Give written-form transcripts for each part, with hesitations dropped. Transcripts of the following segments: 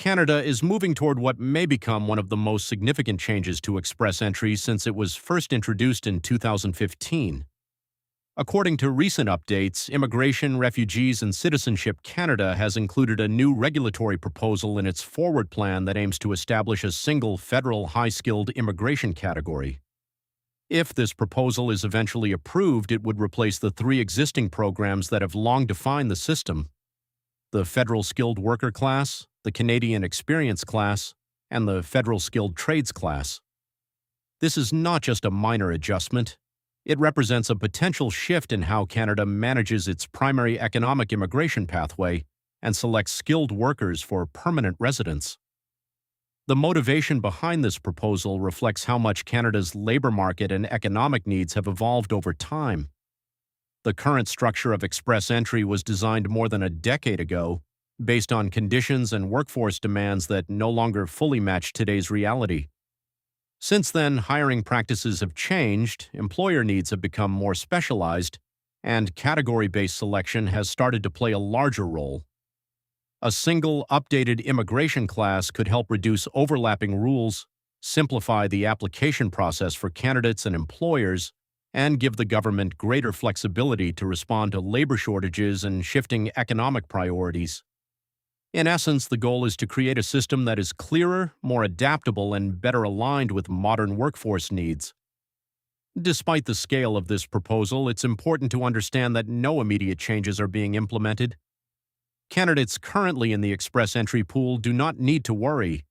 Canada is moving toward what may become one of the most significant changes to express entry since it was first introduced in 2015. According to recent updates, Immigration, Refugees, and Citizenship Canada has included a new regulatory proposal in its forward plan that aims to establish a single federal high-skilled immigration category. If this proposal is eventually approved, it would replace the three existing programs that have long defined the system: the Federal Skilled Worker Class, the Canadian Experience Class, and the Federal Skilled Trades Class. This is not just a minor adjustment. It represents a potential shift in how Canada manages its primary economic immigration pathway and selects skilled workers for permanent residence. The motivation behind this proposal reflects how much Canada's labor market and economic needs have evolved over time. The current structure of express entry was designed more than a decade ago, based on conditions and workforce demands that no longer fully match today's reality. Since then, hiring practices have changed, employer needs have become more specialized, and category-based selection has started to play a larger role. A single, updated immigration class could help reduce overlapping rules, simplify the application process for candidates and employers, and give the government greater flexibility to respond to labor shortages and shifting economic priorities. In essence, the goal is to create a system that is clearer, more adaptable, and better aligned with modern workforce needs. Despite the scale of this proposal, it's important to understand that no immediate changes are being implemented. Candidates currently in the express entry pool do not need to worry.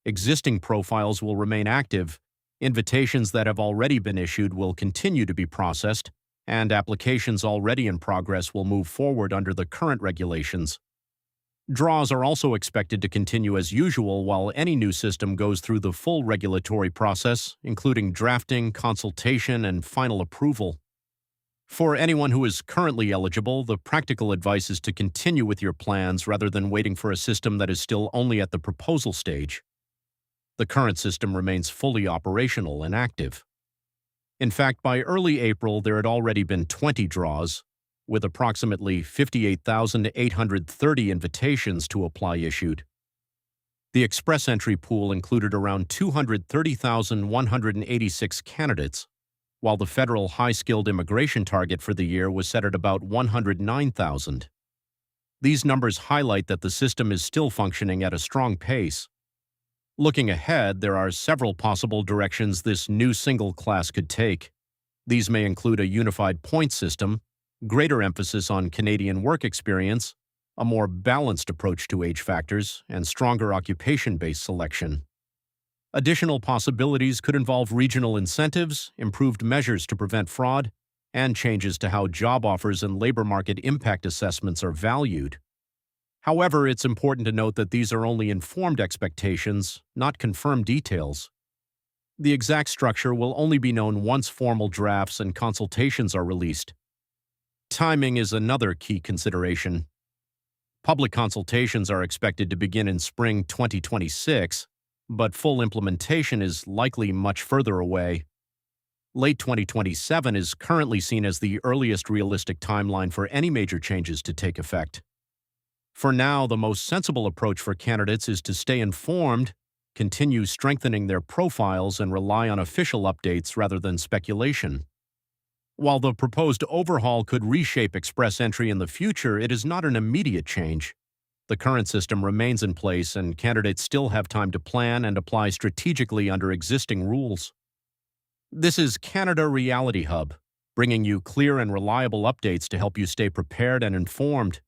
Existing profiles will remain active, invitations that have already been issued will continue to be processed, and applications already in progress will move forward under the current regulations. Draws are also expected to continue as usual while any new system goes through the full regulatory process, including drafting, consultation, and final approval. For anyone who is currently eligible, the practical advice is to continue with your plans rather than waiting for a system that is still only at the proposal stage. The current system remains fully operational and active. In fact, by early April, there had already been 20 draws, with approximately 58,830 invitations to apply issued. The express entry pool included around 230,186 candidates, while the federal high-skilled immigration target for the year was set at about 109,000. These numbers highlight that the system is still functioning at a strong pace. Looking ahead, there are several possible directions this new single class could take. These may include a unified point system, greater emphasis on Canadian work experience, a more balanced approach to age factors, and stronger occupation-based selection. Additional possibilities could involve regional incentives, improved measures to prevent fraud, and changes to how job offers and labor market impact assessments are valued. However, it's important to note that these are only informed expectations, not confirmed details. The exact structure will only be known once formal drafts and consultations are released. Timing is another key consideration. Public consultations are expected to begin in spring 2026, but full implementation is likely much further away. Late 2027 is currently seen as the earliest realistic timeline for any major changes to take effect. For now, the most sensible approach for candidates is to stay informed, continue strengthening their profiles, and rely on official updates rather than speculation. While the proposed overhaul could reshape express entry in the future, it is not an immediate change. The current system remains in place, and candidates still have time to plan and apply strategically under existing rules. This is Canada Reality Hub, bringing you clear and reliable updates to help you stay prepared and informed.